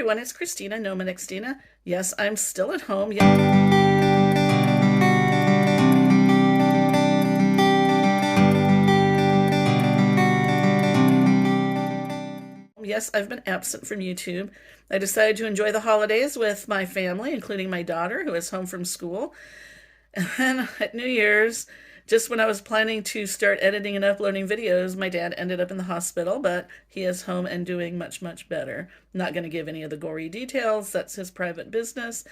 everyone, it's Christina, Nomad. Yes, I'm still at home. Yes, I've been absent from YouTube. I decided to enjoy the holidays with my family, including my daughter, who is home from school. And then at New Year's, just when I was planning to start editing and uploading videos, my dad ended up in the hospital, but he is home and doing much, much better. I'm not going to give any of the gory details. That's his private business.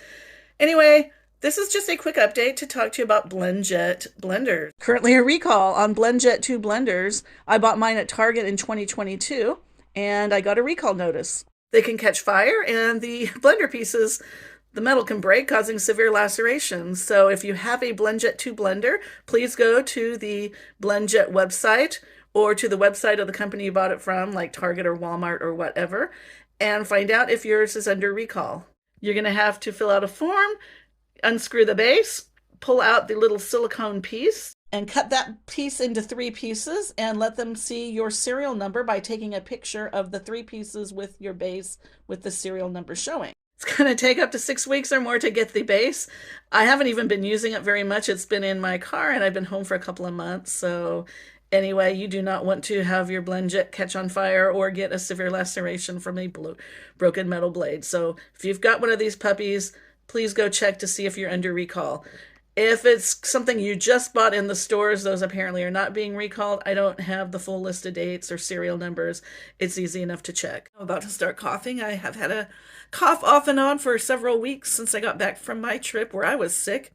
Anyway, this is just a quick update to talk to you about Blendjet blenders. Currently a recall on Blendjet 2 blenders. I bought mine at Target in 2022, and I got a recall notice. They can catch fire, and the blender pieces, the metal can break, causing severe lacerations. So if you have a Blendjet 2 blender, please go to the Blendjet website or to the website of the company you bought it from, like Target or Walmart or whatever, and find out if yours is under recall. You're going to have to fill out a form, unscrew the base, pull out the little silicone piece, and cut that piece into 3 pieces and let them see your serial number by taking a picture of the 3 pieces with your base with the serial number showing. It's going to take up to 6 weeks or more to get the base. I haven't even been using it very much. It's been in my car and I've been home for a couple of months. So anyway, you do not want to have your Blendjet catch on fire or get a severe laceration from a broken metal blade. So if you've got one of these puppies, please go check to see if you're under recall. If it's something you just bought in the stores, those apparently are not being recalled. I don't have the full list of dates or serial numbers. It's easy enough to check. I'm about to start coughing. I have had a cough off and on for several weeks since I got back from my trip where I was sick.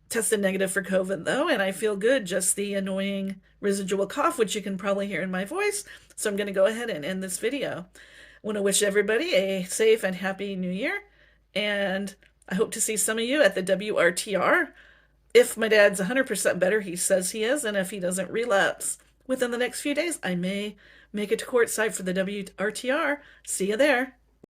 Tested negative for COVID though, and I feel good, just the annoying residual cough, which you can probably hear in my voice. So I'm going to go ahead and end this video. I want to wish everybody a safe and happy new year, and I hope to see some of you at the WRTR. If my dad's 100% better, he says he is, and if he doesn't relapse within the next few days, I may make it to courtside for the WRTR. See you there.